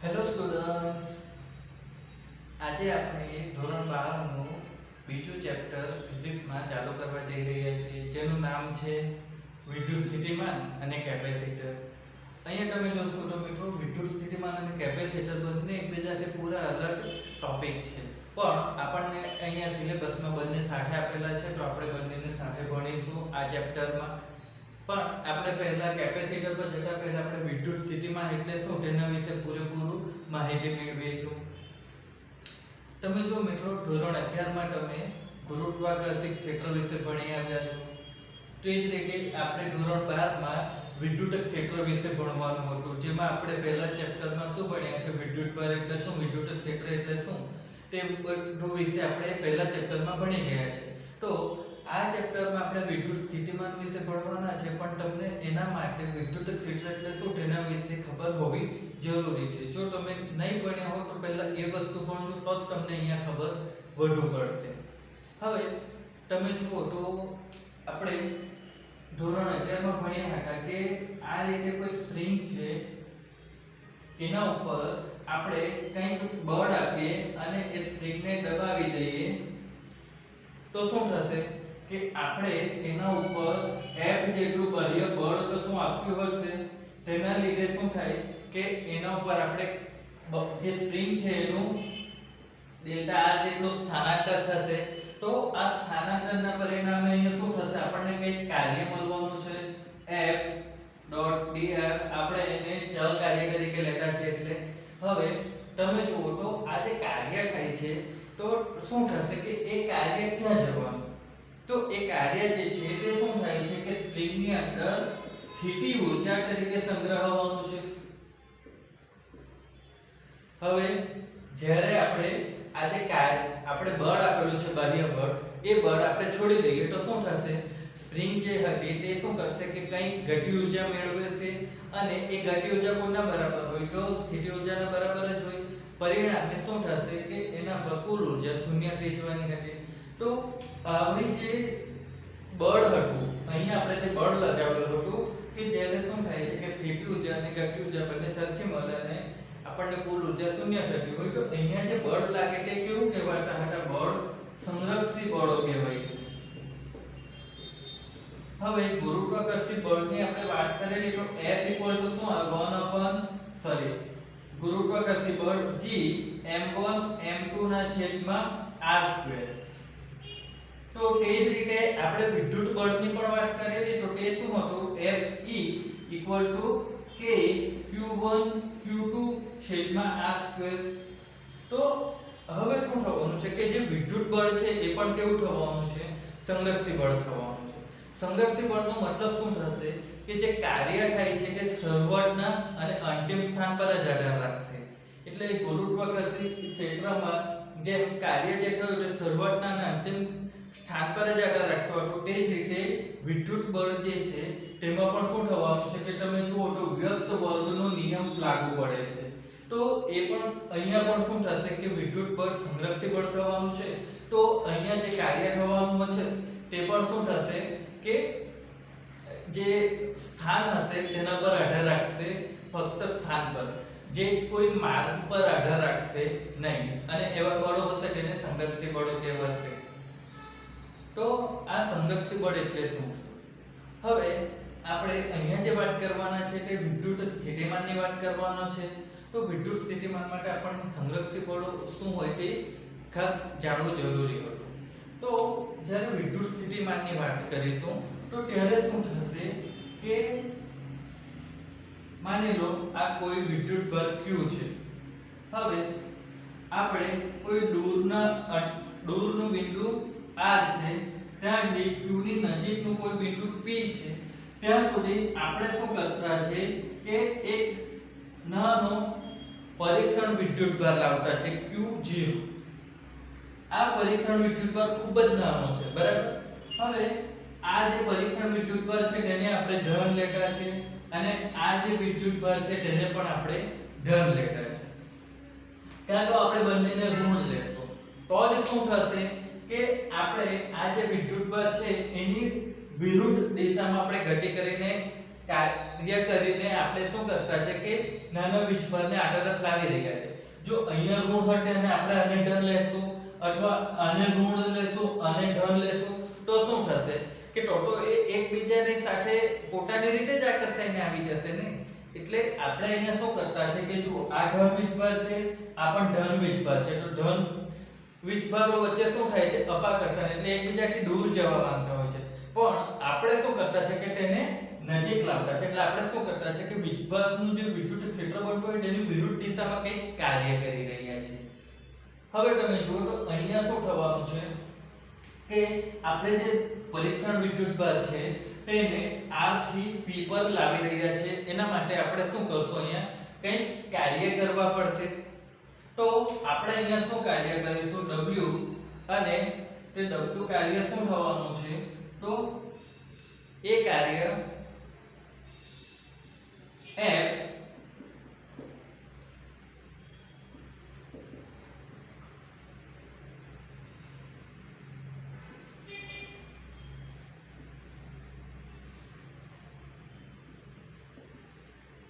Hello students, આજે આપણે ધોરણ 12 નું બીજું ચેપ્ટર ફિઝિક્સમાં ચાલુ કરવા જઈ રહ્યા છીએ, જેનું નામ છે વિદ્યુત સ્થિતિમાન અને કેપેસિટર. અહીંયા તમે જોશો તો મિત્રો, વિદ્યુત સ્થિતિમાન અને કેપેસિટર બંને એકબીજાથી પૂરા અલગ ટોપિક છે, પણ આપણને અહીંયા સિલેબસમાં બંને સાથે આપેલા છે, તો આપણે બંનેને સાથે ભણીશું આ ચેપ્ટરમાં. પણ આપણે પહેલા કેપેસિટર પર જતા પહેલા આપણે વિદ્યુત સ્થિતિમાન એટલે શું તેના વિશે પૂરેપૂરું માહિતી મેળવીશું. તમે જો મિત્રો, ધોરણ 11 માં તમે ગુરુત્વાકર્ષણ ક્ષેત્ર વિશે ભણી આવ્યા છો. તે જ રીતે આપણે ધોરણ 12 માં વિદ્યુત ક્ષેત્ર વિશે ભણવાનું હતું, જેમાં આપણે પહેલા ચેપ્ટરમાં શું ભણ્યા છે, વિદ્યુત બળ એટલે શું, વિદ્યુત ક્ષેત્ર એટલે શું, તે બધું વિશે આપણે પહેલા ચેપ્ટરમાં ભણી ગયા છે. તો આ ચેપ્ટરમાં આપણે વિદ્યુત સ્થિતિમાન વિશે ભણવાના છે, પણ તમને એના માટે વિદ્યુત ક્ષેત્ર એટલે શું તેના વિશે ખબર હોવી જરૂરી છે. જો તમે નહીં ભણ્યા હો તો પહેલા એ વસ્તુ ભણજો, તો જ તમને અહીંયા ખબર વધુ પડશે. હવે તમે જુઓ તો આપણે ધોરણ 11 માં ભણ્યા હતા કે આ રીતે કોઈ સ્પ્રિંગ છે, એના ઉપર આપણે કંઈક બળ આપીએ અને એ સ્પ્રિંગને દબાવી દઈએ તો શું થશે કે આપણે એના ઉપર F જેટલું બાહ્ય બળ તો શું આપ્યું હશે, તેના લીધે શું થાય કે એના ઉપર આપણે જે સ્પ્રિંગ છે એનું ડેલ્ટા R જેટલું સ્થાનાંતર થશે. તો આ સ્થાનાંતરના પરિણામે અહીંયા શું થશે, આપણને કંઈક કાર્ય મળવાનું છે F.dr. આપણે એને ચલ કાર્ય તરીકે લેતા છે. એટલે હવે તમે જુઓ તો આ જે કાર્ય થાય છે તો શું થશે કે એ કાર્ય ક્યાં જવાનું, તો એ કાર્ય જે છે તે શું થાય છે કે સ્પ્રિંગની અંદર સ્થિતિ ઊર્જા તરીકે સંગ્રહવાનું છે. હવે જ્યારે આપણે આ જે આપણે બળ આપેલું છે બાહ્ય બળ, એ બળ આપણે છોડી દઈએ તો શું થશે, સ્પ્રિંગ જે હતી તે શું કરશે કે કંઈક ગતિ ઊર્જા મેળવશે, અને એ ગતિ ઊર્જા કોના બરાબર હોય, તો સ્થિતિ ઊર્જાના બરાબર જ હોય. પરિણામે શું થશે કે એના પર કુલ ઊર્જા શૂન્ય થઈ જવાની હતી. તો આવી જે બળ હતું, અહીંયા આપણે જે બળ લગાવેલું હતું કે જ્યારે શું થાય છે કે સ્થિતિ ઊર્જા અને ગતિ ઊર્જા બંને સરખી મળે અને આપણને કુલ ઊર્જા શૂન્ય થતી હોય, તો અહીંયા જે બળ લાગે તે કેવું કહેવાતા હતા, બળ સંરક્ષી બળો કહેવાય છે. હવે ગુરુત્વાકર્ષણ બળની આપણે વાત કરેલી તો F ગુરુત્વાકર્ષણ બળ G m1 m2 ના છેદમાં r². તો તે જ રીતે આપણે વિદ્યુત બળની પણ વાત કરેલી, તો તે શું હતું, Fe k q1 q2 છેદમાં r². તો હવે શું થવાનું છે કે જે વિદ્યુત બળ છે એ પણ કેવું થવાનું છે, સંરક્ષી બળ થવાનું છે. સંરક્ષી બળનો મતલબ શું થશે કે જે કાર્ય થાય છે તે શરૂઆતના અને અંતિમ સ્થાન પર જ આધાર રાખશે. એટલે ગુરુત્વાકર્ષણ ક્ષેત્રમાં જે કાર્ય જે થયું તે શરૂઆતના અને અંતિમ સ્થાન પર જ આધાર રાખતો હતો. તે જ રીતે વિદ્યુત બળ જે છે તેમાં પણ શું થવાનું છે કે તમે જુઓ તો વ્યસ્ત વર્ગનો નિયમ લાગુ પડે છે. તો એ પણ અહીંયા પણ શું થશે કે વિદ્યુત બળ સંરક્ષી બળ થવાનું છે. તો અહીંયા જે કાર્ય થવાનું છે તે પણ શું થશે કે જે સ્થાન હશે તેના પર આધાર રાખશે, ફક્ત સ્થાન પર, જે કોઈ માર્ગ પર આધાર રાખશે નહીં, અને એવા બળો હશે તેને સંરક્ષી બળો કહેવાશે. તો આ સંરક્ષી બળ એટલે શું? હવે આપણે અહીંયા જે વાત કરવાના છે તે વિદ્યુત સ્થિતિમાનની વાત કરવાનો છે. તો વિદ્યુત સ્થિતિમાન માટે આપણને સંરક્ષી બળો શું હોય તે ખાસ જાણવું જરૂરી હતું. તો જ્યારે વિદ્યુત સ્થિતિમાનની વાત કરીશું તો ત્યારે શું થશે કે માની લો આ કોઈ વિદ્યુત બળ Q છે. હવે આપણે કોઈ દૂરનું બિંદુ R છે, ત્યાંથી Q ની નજીકનું કોઈ બિંદુ P છે, ત્યાં સુધી આપણે શું કરતા છે કે એક નાનો પરીક્ષણ વિદ્યુત ભાર લાવતા છે Q0. આ પરીક્ષણ વિદ્યુત ભાર ખૂબ જ નાનો છે, બરાબર. હવે આ જે પરીક્ષણ વિદ્યુત ભાર છે તેને આપણે ધન લેતા છે, અને આ જે વિદ્યુત ભાર છે તેને પણ આપણે ધન લેતા છે. ત્યાં તો આપણે બંનેને ઋણ લેશું તો જ શું થશે કે આપણે આ જે વિદ્યુત ભાર છે એની વિરુદ્ધ દિશામાં આપણે ગતિ કરીને કાર્ય કરીને આપણે શું કરતા છે કે નાના વીજભારને આ તરફ લાવી રહ્યા છે. જો અહીંયા ઋણ હટે અને આપણે આને ધન લેશું અથવા આને ઋણ લેશું આને ધન લેશું તો શું થશે કે ટોટો એ એકબીજાની સાથે પોતાની રીતે જ આકર્ષાઈને આવી જશે ને. એટલે આપણે અહીંયા શું કરતા છે કે જો આ ધન વીજભાર છે આ પણ ધન વીજભાર છે, તો ધન વીજભારો વચ્ચે શું થાય છે અપાકર્ષણ, એટલે એકબીજાથી દૂર જવા માંગતા હોય છે. પણ આપણે શું કરતા છે કે તેને નજીક લાવતા છે. એટલે આપણે શું કરતા છે કે વીજભારનું જે વિદ્યુત ક્ષેત્ર બનતું હોય તેની વિરુદ્ધ દિશામાં કંઈક કાર્ય કરી રહ્યા છે. હવે તમે જુઓ તો અહીંયા શું થવાનું છે કે આપણે જે પરીક્ષણ વિદ્યુતભાર છે તેને R થી P પર લાવી રહ્યા છે. એના માટે આપણે શું કરશું અહીંયા કંઈક કાર્ય કરવા પડશે. તો આપણે અહીંયા શું કાર્ય કરીશું W, અને તે W કાર્ય શું થવાનું છે તો એ કાર્ય F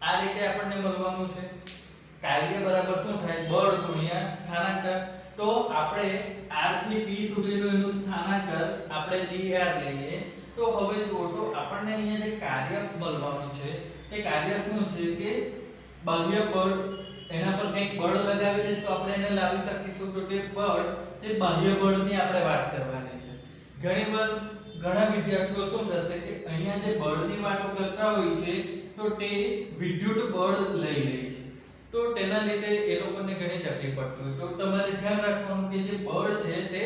આ રીતે આપણને મળવાનું છે. કાર્ય બરાબર શું થાય બળ ગુણ્યા સ્થાનાંતર. તો આપણે R થી P સુધીનું એનું સ્થાનાંતર આપણે dr લઈએ. તો હવે જુઓ તો આપણને અહીંયા જે કાર્ય મળવાનું છે તે કાર્ય શું છે કે બાહ્ય બળ, એના પર કંઈક બળ લગાવીને તો આપણે એને લાવી શકીશું. તો તે બળ તે બાહ્ય બળની આપણે વાત કરવાની છે. ઘણીવાર ઘણા વિદ્યાર્થીઓ શું થશે કે અહીંયા જે બળની વાતો કરતા હોય છે તો તે વિદ્યુત બળ લઈ લે છે. તો તેના લીધે એ લોકોને ઘણી તકલીફ પડતી હોય. તો તમારે ધ્યાન રાખવાનું કે જે બળ છે તે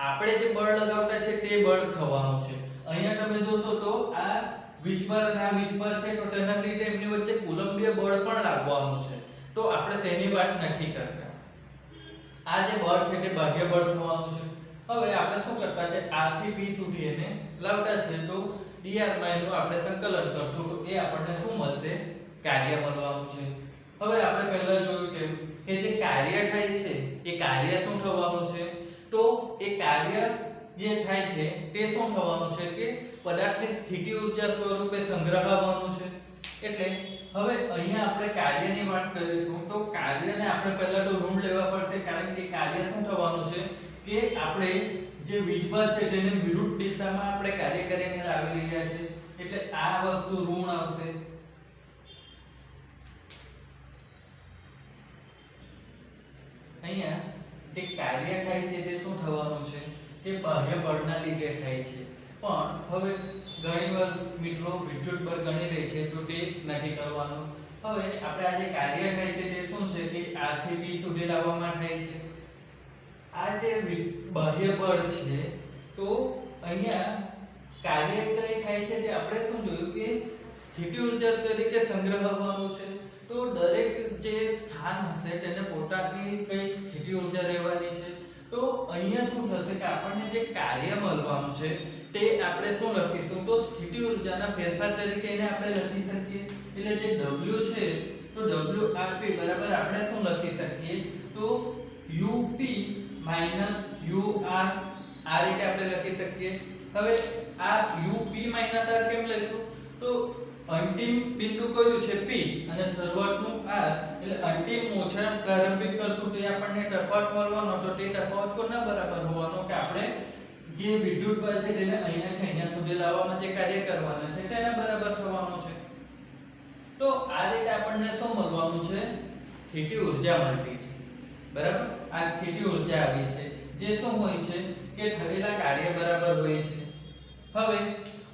આપણે જે બળ લગાવતા છે તે બળ થવાનું છે. અહીંયા તમે જોશો તો આ વીજભાર અને આ વીજભાર છે તો તેના લીધે એમની વચ્ચે કુલંબીય બળ પણ લાગવાનું છે. તો આપણે તેની વાત નથી કરતા. આ જે બળ છે તે બાહ્ય બળ થવાનું છે. હવે આપણે શું કરતા છે R થી P સુધી એને લાવતા છે. તો dr માં એનું આપણે સંકલન કરશું તો એ આપણને શું મળશે કાર્ય મળવાનું છે. હવે આપણે પહેલા જોયું કે જે કાર્ય થાય છે એ કાર્ય શું થવાનું છે તો એ કાર્ય જે થાય છે તે શું થવાનું છે કે પદાર્થની સ્થિતિ ઊર્જા સ્વરૂપે સંગ્રહવાનું છે. એટલે હવે અહીંયા આપણે કાર્યની વાત કરીશું તો કાર્યને આપણે પહેલા તો ઋણ લેવા પડશે, કારણ કે કાર્ય શું થવાનું છે કે આપણે જે વીજભાર છે તેને વિરુદ્ધ દિશામાં આપણે કાર્ય કરીને લાવી રહ્યા છે. એટલે આ વસ્તુ ઋણ આવશે. અહીંયા જે કાર્ય થાય છે તે શું થવાનું છે કે બાહ્ય બળના લીધે થાય છે. પણ હવે ઘણીવાર મિત્રો વિદ્યુત બળ ગણી લે છે તો તે નથી કરવાનું. હવે આપણે આ જે કાર્ય થાય છે તે શું છે કે R થી P સુધી લાવવામાં થાય છે. આ જે બાહ્ય બળ છે તો અહીંયા કાર્ય કઈ થાય છે તે આપણે શું જોયું કે સ્થિતિ ઊર્જા તરીકે સંગ્રહવાનું છે. તો દરેક જે સ્થાન હશે તેને પોતાની કઈ સ્થિતિ ઊર્જા રહેવાની છે. તો અહીંયા શું થશે કે આપણને જે કાર્ય મળવાનું છે તે આપણે શું લખીશું તો સ્થિતિ ઊર્જાના ફેરફાર તરીકે એને આપણે લખી શકીએ. એટલે જે W છે તો WRP બરાબર આપણે શું લખી શકીએ તો UP UR આ રીતે આપણે લખી શકીએ. હવે આ UP R કેમ લખ્યું તો અંતિમ બિંદુ કયું છે P અને શરૂઆતનું R, એટલે અંતિમ ઓછા પ્રારંભિક કરશું તો આપણને તફાવત મળવાનો. તો તે તફાવત કોના બરાબર હોવાનો કે આપણે જે વિદ્યુત બળ છે તેને અહીંયાથી અહીંયા સુધી લાવવામાં જે કાર્ય કરવાના છે તેના બરાબર થવાનો છે. તો આ રીતે આપણને શું મળવાનું છે સ્થિતિ ઊર્જા મળતી છે. બરાબર, આ સ્થિતિ ઊર્જા આવી છે જે શું હોય છે કે થયેલા કાર્ય બરાબર હોય છે. હવે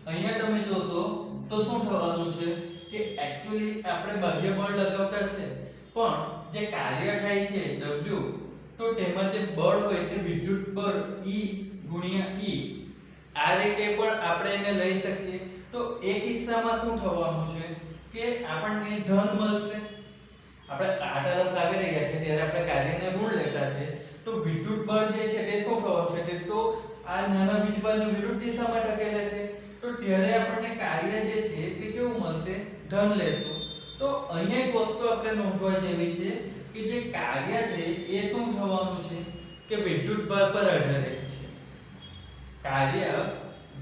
અહીંયા તમે જોશો તો શું થવાનું છે કે એક્ચ્યુઅલી આપણે બાહ્ય બળ લગાવતા છે પણ જે કાર્ય થાય છે W તો તેમાં જે બળ હોય તે વિદ્યુત બળ E ગુણ્યા E આ રીતે પણ આપણે એને લઈ શકીએ. તો એ કિસ્સામાં શું થવાનું છે કે આપણને ધન મળશે. આપણે આ તરફ આવી રહ્યા છે ત્યારે આપણે કાર્યને ઋણ લેતા છે તો વિદ્યુત બળ જે છે તે શું થવાનું છે તે તો આ નાના વીજભારની વિરુદ્ધ દિશામાં ધકેલે છે. તો ત્યારે આપણને કાર્ય જે છે તે કેવું મળશે ધન લેશું. તો અહીંયા એક વસ્તુ આપણે નોંધવા જેવી છે કે જે કાર્ય છે એ શું થવાનું છે કે વિદ્યુત ભાર પર આધારિત છે. કાર્ય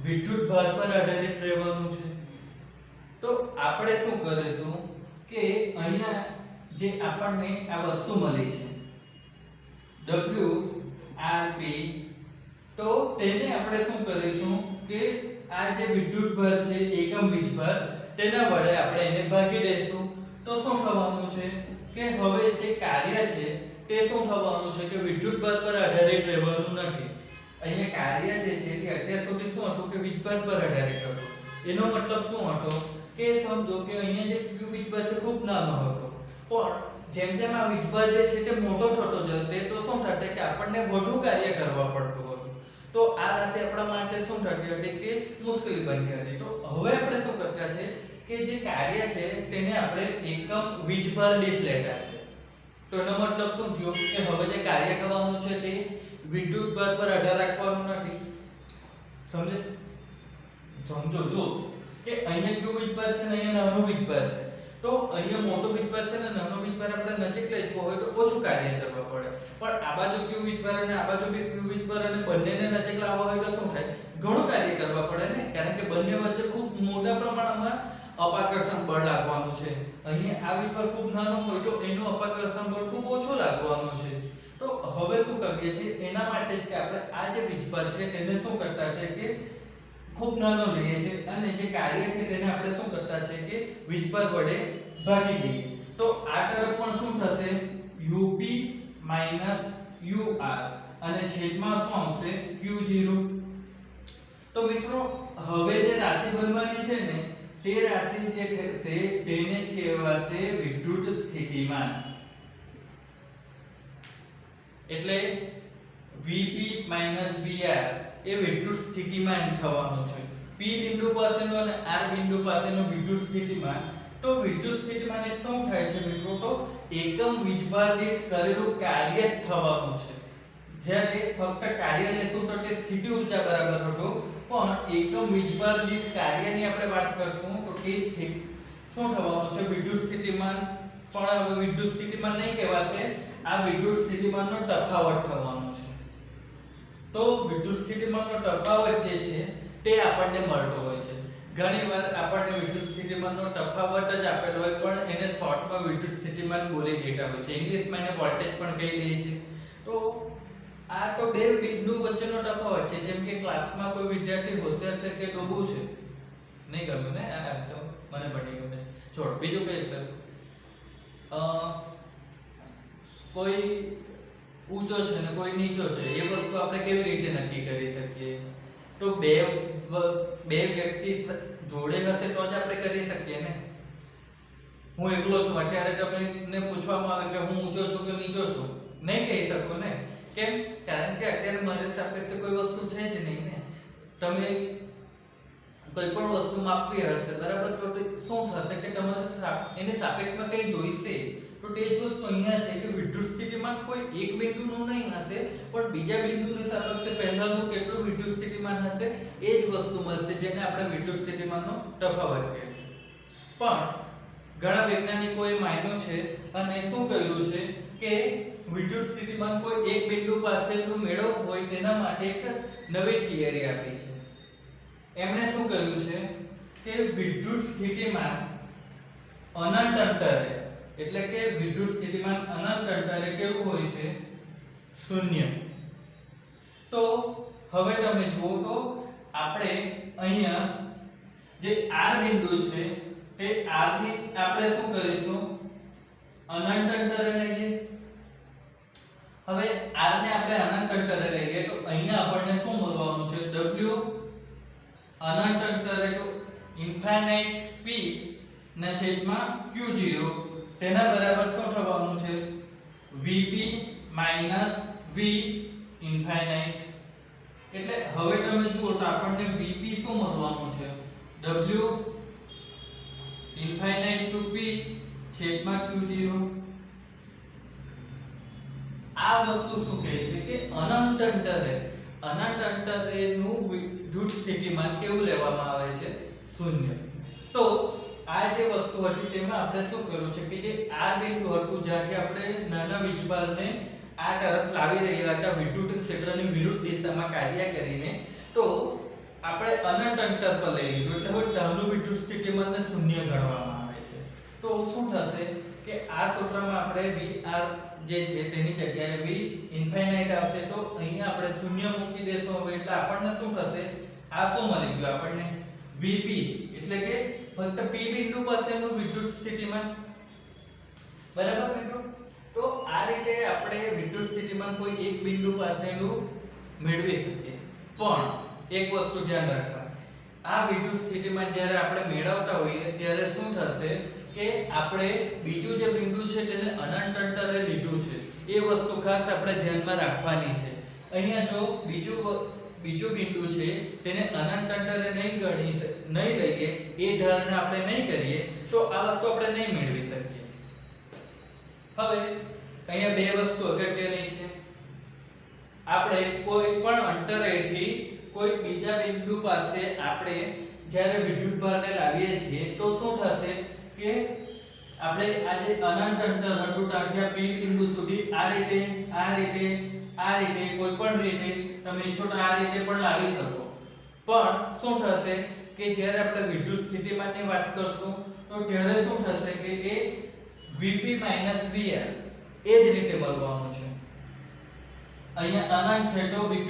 વિદ્યુત ભાર પર આધારિત રહેવાનું છે. તો આપણે શું કરીશું કે અહીંયા જે આપણને આ વસ્તુ મળી છે WRP, તો તેને આપણે શું કરીશું કે આ જે વિદ્યુતભાર છે એકમ વીજભાર તેના વડે આપણે એને ભાગી દઈશું. તો શું થવાનું છે કે હવે જે કાર્ય છે તે શું થવાનું છે કે વિદ્યુતભાર પર આધારિત રહેવાનું નથી. અહીંયા કાર્ય જે છે તે અત્યાર સુધી શું હતું કે વીજભાર પર આધારિત હતું. એનો મતલબ શું હતો કે સમજો કે અહીંયા જે q વીજભાર છે ખૂબ નાનો હતો, પણ જેમ જેમ આ વીજભાર જે છે તે મોટો થતો જતો તો શું થશે કે આપણને વધુ કાર્ય કરવા પડતું હતું. તો આ રાશિ આપણા માટે શું થતી હતી કે મુશ્કેલી બની હતી. તો હવે આપણે શું કરતા છે કે જે કાર્ય છે તેને આપણે એકમ વીજભાર દીઠ લેતા છે. તો એનો મતલબ શું થયો કે હવે જે કાર્ય થવાનું છે તે વિદ્યુતભાર પર આધાર રાખવાનું નથી. સમજો જો કે અહીંયા q વીજભાર છે ને અહીંયા નાનો વીજભાર છે. તો અહીંયા મોટો વીજભાર છે ને નાનો વીજભાર આપણે નજીક લઈ જવો હોય તો ઓછું કાર્ય કરવા પડે, પણ આ બાજુ q વીજભાર અને આ બાજુ q વીજભાર અને બંનેને નજીક લાવવા હોય તો શું થાય, ઘણું કાર્ય કરવા પડે ને, કારણ કે બંને વચ્ચે ખૂબ મોટા પ્રમાણમાં અપાકર્ષણ બળ લાગવાનું છે. અહીંયા આ વીજભાર ખૂબ નાનો હોય તો એનું અપાકર્ષણ બળ ખૂબ ઓછું લાગવાનું છે. તો હવે શું કરીએ છીએ એના માટે કે આપણે આ જે વીજભાર છે તેને શું કરતા છે કે ખૂબ નાનો લઈએ છીએ અને જે કાર્ય છે તેને આપણે શું કરતા છે કે વીજભાર વડે ભાગી દઈએ. તો આ તરફ પણ શું થશે UP UR અને છેદમાં શું આવશે Q0. તો મિત્રો હવે જે રાશિ બનવાની છે ને તે રાશિ જે છે તેને જ કહેવાશે વિદ્યુત સ્થિતિમાન. એટલે VP VR એ વિદ્યુત સ્થિતિમાન થવાનું છે. P બિંદુ પાસેનો અને R બિંદુ પાસેનો વિદ્યુત સ્થિતિમાન. તો વિદ્યુત સ્થિતિમાન એ શું થાય છે મિત્રો, તો એકમ વીજભાર દીઠ કરેલું કાર્ય જ થવાનું છે. જ્યારે ફક્ત કાર્યને શું તો કે સ્થિતિ ઊર્જા બરાબર હતું, પણ એકમ વીજભાર દીઠ કાર્યની આપણે વાત કરશું તો તે શું થવાનું છે વિદ્યુત સ્થિતિમાન. પણ હવે વિદ્યુત સ્થિતિમાન નહીં કહેવાશે, આ વિદ્યુત સ્થિતિમાનનો તફાવત થવાનો છે. તો વિદ્યુત સ્થિતિમાનનો તફાવત જે છે તે આપણને મળતો હોય છે. ઘણીવાર આપણને વિદ્યુત સ્થિતિમાનનો તફાવત જ આપેલો હોય પણ એને શોર્ટમાં વિદ્યુત સ્થિતિમાન બોલી દેતા હોય છે. ઇંગ્લિશમાં એને વોલ્ટેજ પણ કહી દે છે. તો આ તો બે બિંદુ વચ્ચેનો તફાવત છે. જેમ કે ક્લાસમાં કોઈ વિદ્યાર્થી હોશિયાર છે કે ડોબું છે, નહીં ગમ્યું ને આ આન્સર, મને પડી ગયું ને, છોડ. બીજું કઈ છે, કોઈ ઊંચો છે ને કોઈ નીચો છે, એ વસ્તુ આપણે કેવી રીતે નક્કી કરી શકીએ? તો બે વ્યક્તિ જોડે હશે તો જ આપણે કરી શકીએ ને. હું એકલો છું, અત્યારે તમને પૂછવામાં આવે કે હું ઊંચો છું કે નીચો છું, નહીં કહી શકો ને. કેમ? કારણ કે અત્યારે મારી સાપેક્ષે કોઈ વસ્તુ છે જ નહીં ને. તમે કોઈ પણ વસ્તુ માપવી હશે બરાબર, તો શું થશે કે તમારે એની સાપેક્ષમાં કંઈ જોઈશે. તો તે જ વસ્તુ અહીંયા છે કે વિદ્યુત સ્થિતિમાન કોઈ એક બિંદુનું નહીં હશે, પણ બીજા બિંદુની સાપેક્ષે પહેલાનું કેટલું વિદ્યુત સ્થિતિમાન હશે એ જ વસ્તુ મળશે, જેને આપણે વિદ્યુત સ્થિતિમાનનો તફાવત કહીએ છીએ. પણ ઘણા વૈજ્ઞાનિકોએ માન્યું છે અને શું કહ્યું છે કે વિદ્યુત સ્થિતિમાન કોઈ એક બિંદુ પાસેનું મેળવવું હોય તેના માટે એક નવી થિયરી આપી છે. એમણે શું કહ્યું છે કે વિદ્યુત સ્થિતિમાન અનંત અંતરે, એટલે કે વિદ્યુત સ્થિતિમાન અનંત અંતરે કેવું હોય છે? શૂન્ય. તો હવે તમે જુઓ તો આપણે અહીંયા જે R બિંદુ છે તે R ની આપણે શું કરીશું? અનંત અંતરે લઈએ. હવે R ને આપણે અનંત અંતરે લઈએ તો અહીંયા આપણને શું મળવાનું છે? W અનંત અંતરે તો ઇન્ફાઇનાઇટ P ના છેદમાં Q0, તેના બરાબર શું થવાનું છે? VP V infinite. એટલે હવે તમે જુઓ તો આપણને VP શું મળવાનું છે? W ઇન્ફાઇનાઇટ ટુ P છેદમાં Q0. આ વસ્તુ શું કહે છે કે અનંત અંતરેનું વિદ્યુત સ્થિતિમાન કેવું લેવામાં આવે છે? શૂન્ય. તો આ જે વસ્તુ હતી તેમાં આપણે શું કર્યું છે કે જે R બિંદુ હતું જ્યાંથી આપણે નાના વીજભારને આ તરફ લાવી રહ્યા હતા વિદ્યુત ક્ષેત્રની વિરુદ્ધ દિશામાં કાર્ય કરીને, તો આપણે અનંત અંતર પર લઈ લીધું એટલે હવે નાનું વિદ્યુત સ્થિતિમાનને શૂન્ય ગણવામાં આવે છે. તો શું થશે કે આ સૂત્રમાં આપણે Vr જે છે તેની જગ્યાએ V ઇન્ફાઇનાઇટ આવશે. તો અહીંયા આપણે શૂન્ય મૂકી દેશું હવે એટલે આપણને શું થશે, આ શું મળી ગયું આપણને, Vp એટલે કે ફક્ત P બિંદુ પાસેનું વિદ્યુત સ્થિતિમાન. બરાબર મિત્રો? તો આ રીતે આપણે વિદ્યુત સ્થિતિમાન કોઈ એક બિંદુ પાસેનું મેળવી શકીએ. પણ એક વસ્તુ ધ્યાન રાખવાની, આ વિદ્યુત સ્થિતિમાન જ્યારે આપણે મેળવતા હોઈએ ત્યારે શું થશે કે આપણે બીજું જે બિંદુ છે તેને અનંત અંતરે લીધું છે. એ વસ્તુ ખાસ આપણે ધ્યાનમાં રાખવાની છે. અહીંયા જો બીજું બિંદુ છે તેને અનંત અંતરે નહીં લઈએ, એ ધારણા આપણે નહીં કરીએ તો આ વસ્તુ આપણે નહીં મેળવી શકીએ. હવે અહીંયા બે વસ્તુ અગત્યની છે. આપણે કોઈ પણ અંતરેથી કોઈ બીજા બિંદુ પાસે આપણે જ્યારે વિદ્યુતભારને લાવીએ છીએ તો શું થશે કે આપણે આ જે અનંત અંતર હતું ત્યાંથી P બિંદુ સુધી આ રીતે કોઈ પણ રીતે તમે ઈચ્છો તો આ રીતે પણ લાવી શકો. પણ શું થશે કે જ્યારે આપણે વિદ્યુત સ્થિતિમાનની વાત કરશું તો ત્યારે શું થશે કે એ Vp Vr એ જ રીતે મળવાનું છે. અહીંયા અનંત છે તો Vp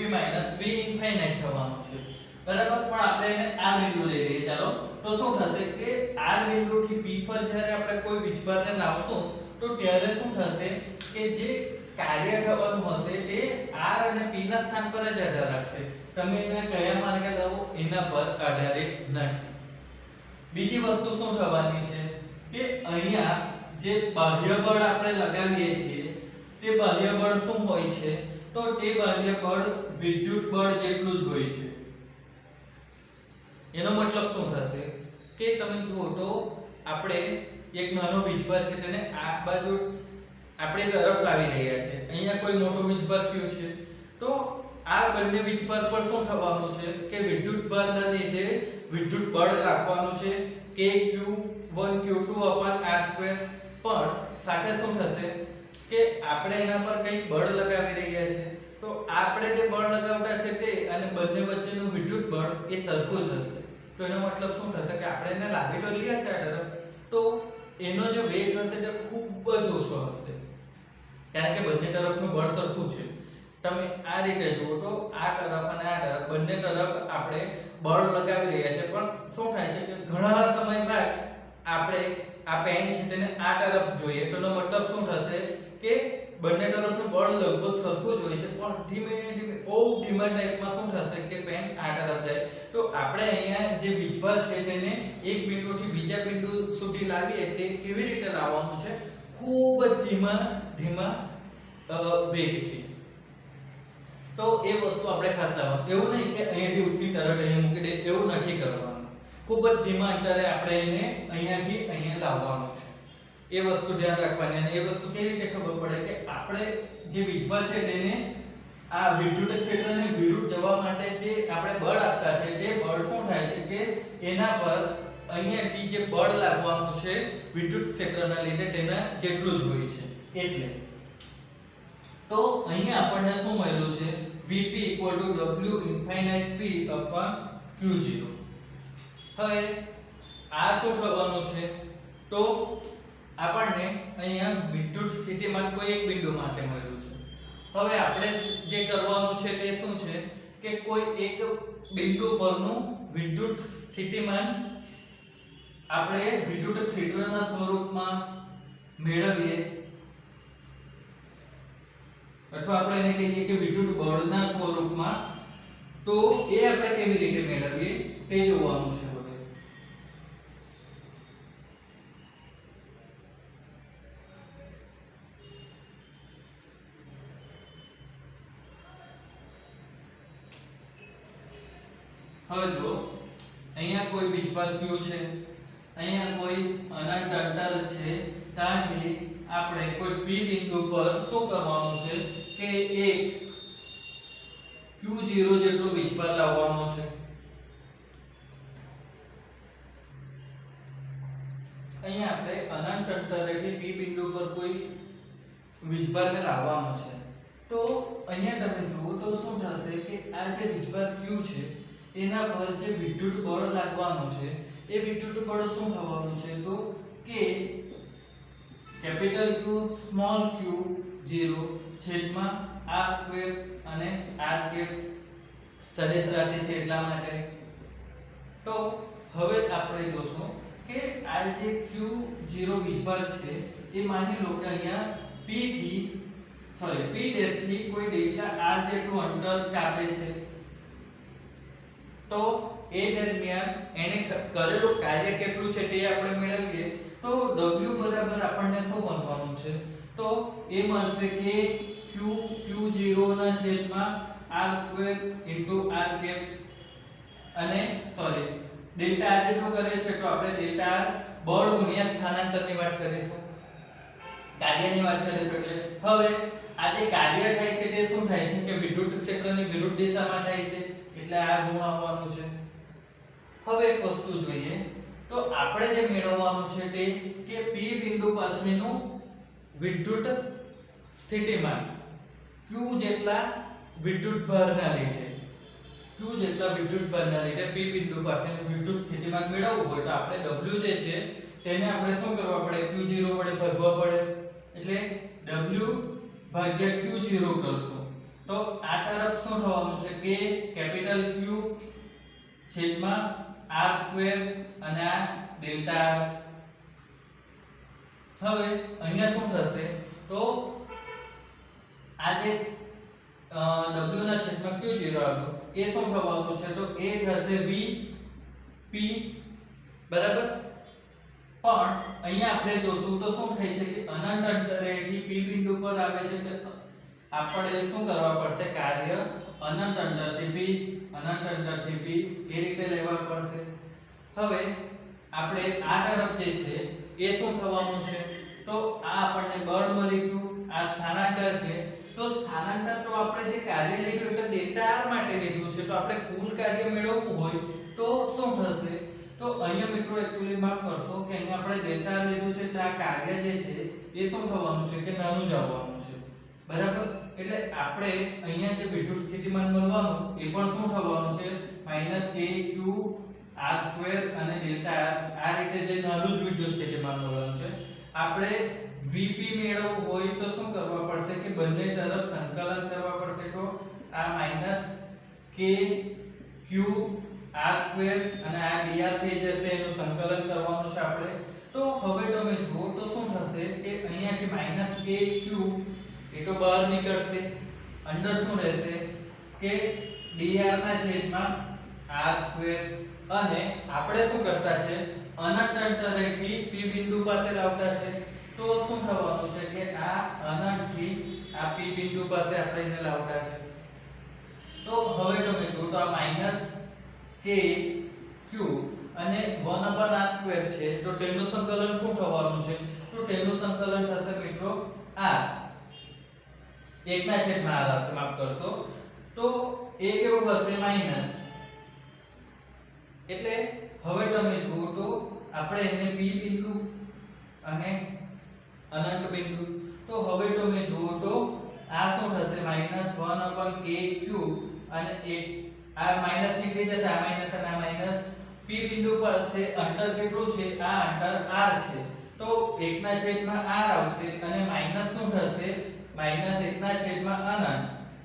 V ઇન્ફાઇનાઇટ થવાનું છે. બરાબર? પણ આપણે એને આ બિંદુ લઈ લઈએ. ચાલો, તો શું થશે કે આ બિંદુથી P પર જ્યારે આપણે કોઈ વીજભારને લાવશું તો ત્યારે શું થશે કે જે કાર્ય થવાનું હશે તે R અને P ના સ્થાન પર જ આધાર રાખશે. તમે એને કયા માર્ગે લાવો એના પર આધારિત નથી. બીજી વસ્તુ શું થવાની છે કે અહીંયા જે બાહ્ય બળ આપણે લગાવીએ છીએ તે બાહ્ય બળ શું હોય છે, તો તે બાહ્ય બળ વિદ્યુત બળ જેટલું જ હોય છે. એનો મતલબ શું થશે કે તમે જુઓ તો આપણે એક નાનો વીજભાર છે તેને આ બાજુ આપણે તરફ લાવી રહ્યા છે. અહીંયા કોઈ મોટો વીજભાર Q છે તો આ બંને વીજભાર પર શું થવાનું છે કે વિદ્યુત ભારના લીધે વિદ્યુત બળ લાગવાનું છે કે Q1 Q2 R². પણ સાથે શું થશે કે આપણે એના પર કંઈક બળ લગાવી રહ્યા છે તો આપણે જે બળ લગાવતા છે તે અને બંને વચ્ચેનું વિદ્યુત બળ એ સરખું જ હશે. તો એનો મતલબ શું થશે કે આપણે એને લાવી તો રહ્યા છે આ તરફ, તો એનો જે વેગ હશે તે ખૂબ જ ઓછો હશે કારણ કે બંને તરફનું બળ સરખું છે. તમે આ રીતે જુઓ તો આ તરફ અને આ તરફ બંને તરફ આપણે બળ લગાવી રહ્યા છે. પણ શું થાય છે કે ઘણા સમય બાદ આપણે આ પેન છે તેને આ તરફ જોઈએ તો એનો મતલબ શું થશે કે બંને તરફનું બળ લગભગ સરખું જ હોય છે પણ ધીમે ધીમે બહુ ધીમા ટાઈપમાં શું થશે કે પેન આ તરફ જાય. તો આપણે અહીંયા જે વીજભાર છે તેને એક બિંદુથી બીજા બિંદુ સુધી લાવીએ તે કેવી રીતે લાવવાનું છે, ખૂબ જ ધીમા વેગથી. તો એ વસ્તુ આપણે ખાસ લાવવાનું. એવું નહીં કે અહીંયાથી ઉઠી તરત અહીંયા મૂકી દે, એવું નથી કરવાનું. ખૂબ જ ધીમા અંતરે આપણે એને અહીંયાથી અહીંયા લાવવાનું છે. એ વસ્તુ ધ્યાન રાખવાની. અને એ વસ્તુ કેવી રીતે ખબર પડે કે આપણે જે વીજભાર છે તેને આ વિદ્યુત ક્ષેત્રને વિરુદ્ધ જવા માટે જે આપણે બળ આપતા છે તે બળ શું થાય છે કે એના પર અહીંયાથી જે બળ લાગવાનું છે વિદ્યુત ક્ષેત્રના લીધે તેના જેટલું જ હોય છે. એટલે તો અહીંયા આપણને શું મળ્યું છે, Vp W infinite P Q0. હવે આ શું થવાનું છે તો આપણને અહીંયા વિદ્યુત સ્થિતિમાન કોઈ એક બિંદુ માટે મળ્યું છે. હવે આપણે જે કરવાનું છે તે શું છે કે કોઈ એક બિંદુ પરનું વિદ્યુત સ્થિતિમાન આપણે વિદ્યુત ક્ષેત્રના સ્વરૂપમાં મેળવીએ અથવા આપણે એને કહીએ કે વિદ્યુત બળના સ્વરૂપમાં. તો એ આપણે કેવી રીતે મેળવીએ તે જોવાનું છે. હવે જો અહીંયા કોઈ વીજભાર Q છે, અહીંયા કોઈ અનંત અંતર છે, ત્યાંથી આપણે કોઈ P બિંદુ પર શું કરવાનું છે કે એક Q0 જેટલો વીજભાર લાવવાનો છે. અહીંયા આપણે અનંત અંતરેથી P બિંદુ પર કોઈ વીજભારને લાવવાનો છે. તો અહીંયા તમે જુઓ તો શું થશે કે આ જે વીજભાર Q છે એના પર જે વિદ્યુત બળ લાગવાનું છે એ વિદ્યુત બળ શું થવાનું છે તો કે કેપિટલ Q સ્મોલ q 0 છેદમાં r સ્ક્વેર અને r કેપ સદિશ રાશિ છે એટલા માટે. તો હવે આપણે જોશું કે આ જે q0 વીજભાર છે એ માની લો કે અહીંયા p ડેશ થી કોઈ ડેલ્ટા r જેટલું અંતર કાપે છે. તો એ દરમિયાન એને કરેલું કાર્ય કેટલું છે તે આપણે મેળવીએ તો w બરાબર આપણને શું બનવાનું છે તો એ મળશે કે q0 ના છેદમાં r સ્ક્વેર r કેપ અને ડેલ્ટા r જેટલું કરે છે તો આપણે ડેલ્ટા r બળ ગુણ્યા સ્થાનાંતરની વાત કરીશું, કાર્યની વાત કરીશું. એટલે હવે આ જે કાર્ય થાય છે તે શું થાય છે કે વિદ્યુત ક્ષેત્રની વિરુદ્ધ દિશામાં થાય છે એટલે આ ઋણ આવવાનું છે. હવે એક વસ્તુ જોઈએ તો આપણે જે મેળવવાનું છે તે કે P બિંદુ પાસેનું વિદ્યુત સ્થિતિમાન Q જેટલા વિદ્યુત ભારના લીધે P બિંદુ પાસેનું વિદ્યુત સ્થિતિમાન મેળવવું હોય તો આપણે W જે છે તેને આપણે શું કરવા પડે Q0 વડે ભાગવા પડે. એટલે W ભાગ્યા Q0 કરશું તો આ તરફ શું થવાનું છે કે કેપિટલ Q છેદમાં r સ્ક્વેર અને આ ડેલ્ટા r. હવે અહીંયા શું થશે તો આ જે w ના છેદમાં q0 આવ્યું એ શું થવાનું છે તો એ થશે vp બરાબર. પણ અહીંયા આપણે જોશું તો શું થાય છે કે અનંત અંતરેથી p બિંદુ પર આવે છે એટલે આપણે શું કરવા પડશે કાર્ય અનંત અંતરથી p એ રીતે લેવા પડશે. હવે આપણે આ તરફ જે છે એ શું થવાનું છે તો આ આપણને બળ મળી ગયું, આ સ્થાનાંતર છે તો સ્થાનાંતર તો આપણે જે કાર્ય લીધું એટલે ડેલ્ટા r માટે લીધું છે તો આપણે કુલ કાર્ય મેળવવું હોય તો શું થશે તો અહીંયા મિત્રો એક્ચ્યુઅલી માફ કરશો કે અહીંયા આપણે ડેલ્ટા r લીધું છે એટલે આ કાર્ય જે છે એ શું થવાનું છે કે નાનું જ આવવાનું છે બરાબર. એટલે આપણે અહીંયા જે વિદ્યુત સ્થિતિમાન મળવાનું એ પણ શું થવાનું છે -kq r² અને ડેલ્ટા r આ રીતે જે નાનું જ વિદ્યુત સ્થિતિમાન મળવાનું છે. આપણે Vp મેળવવું હોય તો શું કરવા પડશે કે બંને તરફ સંકલન કરવા પડશે તો આ -kq r² અને આ dr થઈ જશે એનું સંકલન કરવાનું છે આપણે. તો હવે તમે જુઓ તો શું થશે કે અહીંયાથી -kq એ તો બહાર નીકળશે, અંદર શું રહેશે કે dr ના છેદમાં r² અને આપણે શું કરતા છે અનંત અંતરેથી p બિંદુ પાસે લાવતા છે તો શું થવાનું છે કે આ અનંતથી આ p બિંદુ પાસે આપણે એને લાવતા છે. તો હવે તમે જો તો આ -kq અને 1/r² છે તો તેનું સંકલન શું થવાનું છે તો તેનું સંકલન થશે મિત્રો r 1/r આવશે, માફ કરશો. તો એ કેવું હશે માઈનસ. એટલે હવે તમે જુઓ તો આપણે એને p બિંદુ અને અનંત બિંદુ તો હવે તમે જુઓ તો આ શું થશે -1/kq અને આ માઈનસ નીકળી જશે, આ માઈનસ અને આ માઈનસ. p બિંદુ પાસે અંતર કેટલું છે આ અંતર r છે તો 1/r આવશે અને માઈનસ શું થશે -1/અનંત.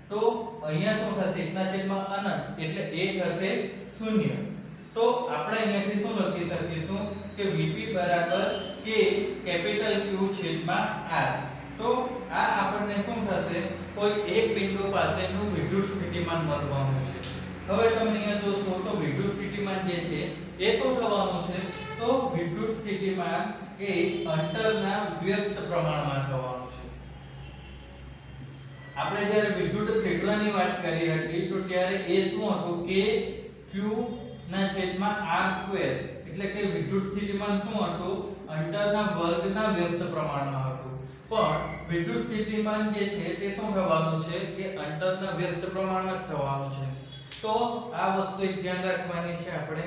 તો અહીંયા શું થશે 1/અનંત એટલે એ થશે 0. તો આપણે અહીંયાથી શું લખી શકીશું કે Vp બરાબર k કેપિટલ Q છેદમાં r. તો આ આપણને શું થશે કોઈ એક બિંદુ પાસેનું વિદ્યુત સ્થિતિમાન મળવાનું છે. હવે તમે અહીંયા જોશો તો વિદ્યુત સ્થિતિમાન જે છે એ શું થવાનું છે તો વિદ્યુત સ્થિતિમાન એ અંતરના વ્યસ્ત પ્રમાણમાં થવાનું છે. આપણે જ્યારે વિદ્યુત ક્ષેત્રની વાત કરી હતી તો ત્યારે એ શું હતું કે q ના છેદમાં r² એટલે કે વિદ્યુત સ્થિતિમાન શું હતું અંતરના વર્ગના વ્યસ્ત પ્રમાણમાં હતું. પણ વિદ્યુત સ્થિતિમાન જે છે તે શું થવાનું છે કે અંતરના વ્યસ્ત પ્રમાણમાં જ થવાનું છે. તો આ વસ્તુ એક ધ્યાન રાખવાની છે આપણે.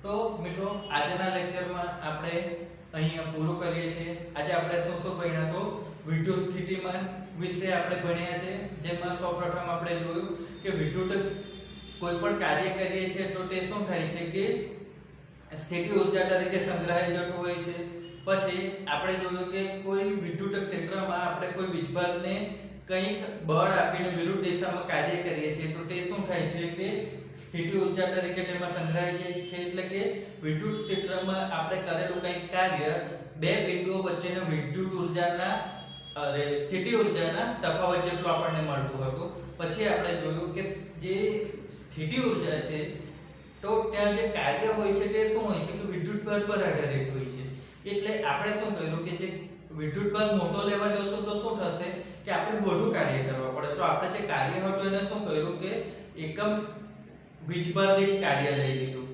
તો મિત્રો આજના લેક્ચરમાં આપણે અહીંયા પૂરું કરીએ છીએ. આજે આપણે શું ભણ્યા તો વિદ્યુત સ્થિતિમાન વિશે આપણે ભણ્યા છે, જેમાં સૌપ્રથમ આપણે જોયું કે વિદ્યુત કોઈ પણ કાર્ય કરીએ છીએ તો તે શું થાય છે કે સ્થિતિ ઉર્જા તરીકે સંગ્રહાઈ જતું હોય છે. પછી આપણે જોયું કે કોઈ વિદ્યુત ક્ષેત્રમાં આપણે કોઈ વીજભારને કંઈક બળ આપીને વિરુદ્ધ દિશામાં કાર્ય કરીએ છીએ તો તે શું થાય છે કે સ્થિતિ ઉર્જા તરીકે તેમાં સંગ્રહાઈ જાય છે. એટલે કે વિદ્યુત ક્ષેત્રમાં આપણે કરેલું કંઈક કાર્ય બે બિંદુઓ વચ્ચેના વિદ્યુત ઉર્જાના સ્થિતિ ઉર્જાના તફાવત જેટલું આપણને મળતું હતું. પછી આપણે જોયું કે જે સ્થિતિ ઉર્જા છે તો ત્યાં જે કાર્ય હોય છે તે શું હોય છે કે વિદ્યુત ભાર પર આધારિત હોય છે. એટલે આપણે શું કર્યું કે જે વિદ્યુત ભાર મોટો લેવા જશો તો શું થશે કે આપણે વધુ કાર્ય કરવા પડે. તો આપણે જે કાર્ય હતું એને શું કર્યું કે એકમ વીજભાર દીઠ કાર્ય લઈ લીધું.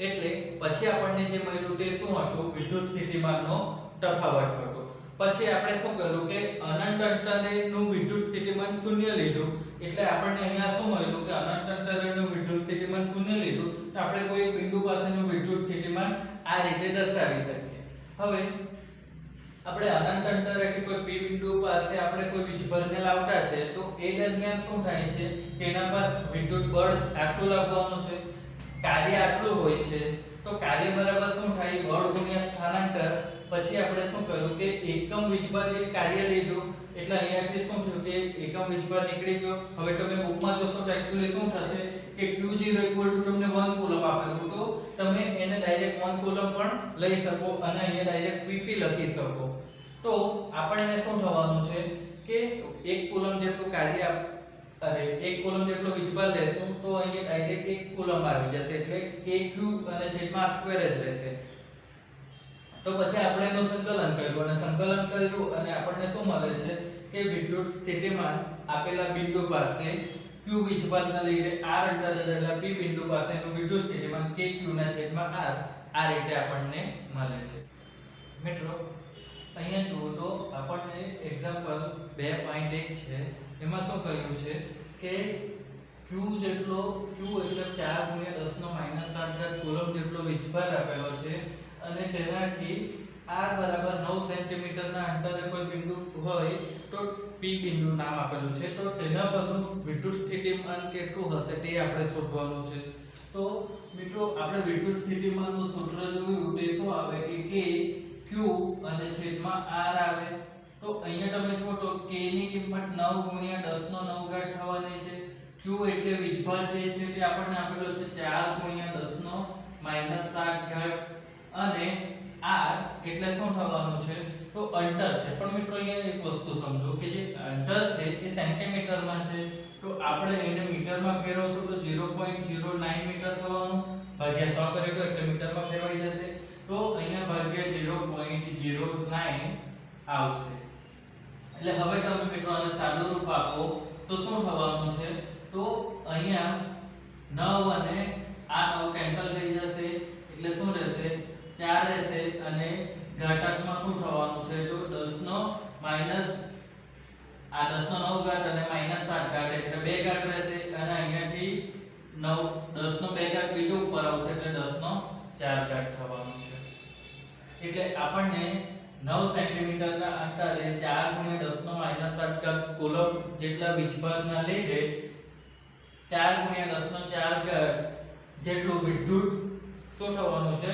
એટલે પછી આપણને જે મળ્યું તે શું હતું વિદ્યુત સ્થિતિમાનનો તફાવત હતો. પછી આપણે શું કર્યું કે અનંત અંતરેનું વિદ્યુત સ્થિતિમાન શૂન્ય લીધું. એટલે આપણને અહીંયા શું મળ્યું કે અનંત અંતરેનું વિદ્યુત સ્થિતિમાન શૂન્ય લીધું તો આપણે કોઈ બિંદુ પાસેનું વિદ્યુત સ્થિતિમાન આ રીતે દર્શાવી શકીએ. હવે આપણે અનંત અંતરેથી કોઈ પી બિંદુ પાસે આપણે કોઈ વીજભારને લાવતા છે તો એ દરમિયાન શું થાય છે કે એના પર વિદ્યુત બળ આટલું લાગવાનું છે, કાર્ય આટલું હોય છે. તો કાર્ય બરાબર શું થાય બળ ગુણ્યા સ્થાનાંતર. પછી આપણે શું કર્યું કે એકમ વીજભાર દીઠ કાર્ય લીધું. એટલે અહીંયાથી શું થયું કે એકમ વીજભાર નીકળી ગયો. હવે તમે બુકમાં જોશો તો એક્ચ્યુઅલી શું થશે કે Q0 તમને 1 કુલમ આપેલું તો તમે એને ડાયરેક્ટ 1 કુલમ પણ લઈ શકો અને અહીંયા ડાયરેક્ટ PP લખી શકો. તો આપણને શું થવાનું છે કે 1 કુલમ જેટલું કાર્ય 1 કુલમ જેટલો વીજભાર લેશું તો અહીંયા ડાયરેક્ટ 1 કુલમ આવી જશે. એટલે KQ અને છેદમાં r² જ રહેશે. તો પછી આપણે એનું સંકલન કર્યું અને સંકલન કર્યું અને આપણને શું મળે છે કે વિદ્યુત સ્થિતિમાન આપેલા બિંદુ પાસે Q વીજભારના લીધે r અંદર રહેલા P બિંદુ પાસેનું વિદ્યુત સ્થિતિમાન KQ ના છેદમાં r આ રીતે આપણને મળે છે. મિત્રો અહીંયા જુઓ તો આપણને એક્ઝામ્પલ 2.1 છે. એમાં શું કહ્યું છે કે Q જેટલો Q એટલે 4 × 10⁻⁷ કુલમ જેટલો વીજભાર આપેલો છે અને તેનાથી r બરાબર 9 સેન્ટીમીટર ના અંતરે કોઈ બિંદુ હોય તો P બિંદુ નામ આપેલું છે. તો તેના પરનું વિદ્યુત સ્થિતિમાન કેટલું હશે તે આપણે શોધવાનું છે. તો મિત્રો આપણે વિદ્યુત સ્થિતિમાનનું સૂત્ર જોયું તે શું આવે કે K Q અને છેદમાં r આવે. તો અહીંયા તમે જુઓ તો K ની કિંમત 9 × 10⁹ થવાની છે. Q એટલે વીજભાર જે છે તે આપણને આપેલો છે 4 × 10⁻⁷ અને r એટલે શું થવાનું છે તો અંતર છે. પણ મિત્રો અહીંયા એક વસ્તુ સમજો કે જે અંતર છે એ સેન્ટીમીટરમાં છે. તો આપણે એને મીટરમાં ફેરવશું તો 0.09 મીટર થવાનું. ભાગ્યા 100 કરીએ તો એટલે મીટરમાં ફેરવાઈ જશે. તો અહીંયા ભાગ્યા 0.09 આવશે. એટલે હવે તમે મિત્રો આને સાદું રૂપ આપો તો શું થવાનું છે તો અહીંયા 9 અને આ 9 કેન્સલ થઈ જશે. એટલે શું રહેશે 4 રહેશે અને ઘાતાંકમાં શું થવાનું છે તો 10 નો માઈનસ આ 10 નો 9 ઘાત અને માઈનસ 7 ઘાત એટલે 2 ઘાત રહેશે અને અહીંયાથી 9 10 નો 2 ઘાત બીજો ઉપર આવશે એટલે 10 નો 4 ઘાત થવાનું છે. એટલે આપણને 9 સેન્ટીમીટર ના અંતરે 4 × 10⁻⁷ કુલમ જેટલા વીજભારના લીધે 4 × 10⁴ જેટલું વિદ્યુત શું થવાનું છે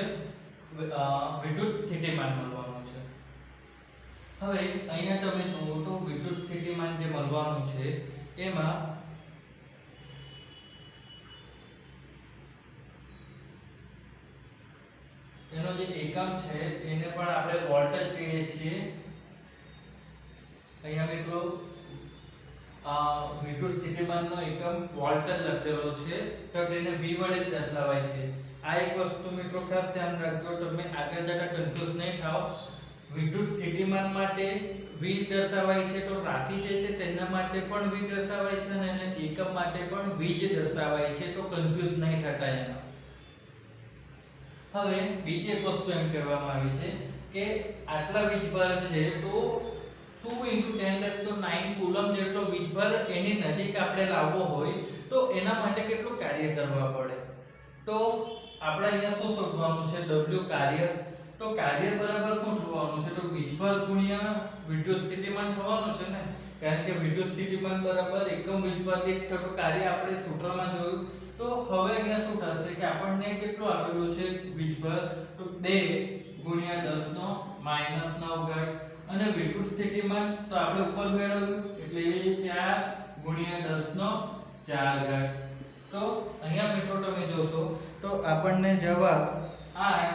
વિદ્યુત સ્થિતિમાન મળવાનું છે. હવે અહીંયા તમે જુઓ તો વિદ્યુત સ્થિતિમાન જે મળવાનું છે એમાં એનો જે એકમ છે એને પણ આપણે વોલ્ટેજ કહીએ છીએ. અહીંયા મિત્રો વિદ્યુત સ્થિતિમાનનો એકમ વોલ્ટેજ લખેલો છે તો તેને V વડે જ દર્શાવાય છે. આ એક વસ્તુ મિત્રો ખાસ ધ્યાન રાખજો તમે આગળ જતા કન્ફ્યુઝ નહીં થાઓ. વિદ્યુત સ્થિતિમાન માટે V દર્શાવાય છે તો રાશિ જે છે તેના માટે પણ V દર્શાવાય છે અને એકમ માટે પણ V જ દર્શાવાય છે. તો કન્ફ્યુઝ નહીં થતા એમાં. હવે બીજી એક વસ્તુ એમ કહેવામાં આવી છે કે આટલા વીજભાર છે તો 2 × 10⁹ કુલમ જેટલો વીજભાર એની નજીક આપણે લાવવો હોય તો એના માટે કેટલું કાર્ય કરવા પડે. તો આપણે અહીંયા શું શોધવાનું છે W કાર્ય. તો કાર્ય બરાબર શું થવાનું છે તો વીજભાર ગુણ્યા વિદ્યુત સ્થિતિમાન થવાનું છે ને. કારણ કે વિદ્યુત સ્થિતિમાન બરાબર એકમ વીજભાર દીઠ થતું કાર્ય આપણે સૂત્રમાં જોયું. તો તો હવે અહીંયા શું થશે કે આપણને કેટલું આપેલું છે વીજભાર, તો 2 ગુણ્યા 10 નો માઈનસ 9 ઘાત, અને વિદ્યુત સ્થિતિમાન તો આપણે ઉપર મેળવ્યું એટલે 4 ગુણ્યા 10 નો 4 ઘાત. તો અહીંયા મિત્રો તમે જોશો તો આપણને જવાબ 8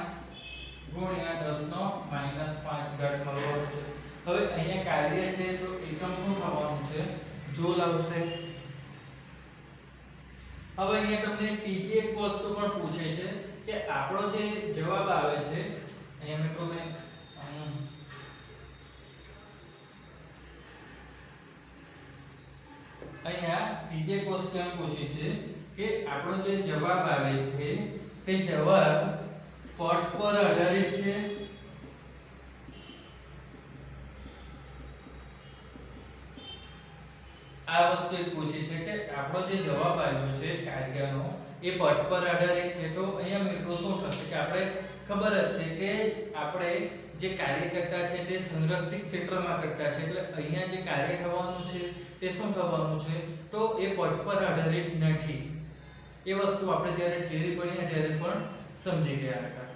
ગુણ્યા 10 નો માઈનસ 5 ઘાત મળવાનો છે. હવે અહીંયા કાર્ય છે તો એકમ શું થવાનું છે, જૂલ આવશે. હવે અહીંયા તમને ત્રીજી એક વસ્તુ પણ પૂછે છે કે આપણો જે જવાબ આવે છે અહીંયા મિત્રો મેં અહીંયા ત્રીજી એક વસ્તુ એમ પૂછી છે કે આપણો જે જવાબ આવે છે તે જવાબ પટ પર આધારિત છે આ વસ્તુ એક પૂછી છે કે આપણો જે જવાબ આવ્યો છે કાર્યનો એ પટ પર આધારિત છે. તો અહીંયા મિત્રો શું થશે કે આપણે ખબર જ છે કે આપણે જે કાર્ય કરતા છે તે સંરક્ષિત ક્ષેત્રમાં કરતા છે, એટલે અહીંયા જે કાર્ય થવાનું છે તે શું થવાનું છે, તો એ પટ પર આધારિત નથી. એ વસ્તુ આપણે જ્યારે થિયરી ભણ્યા ત્યારે પણ સમજી ગયા હતા.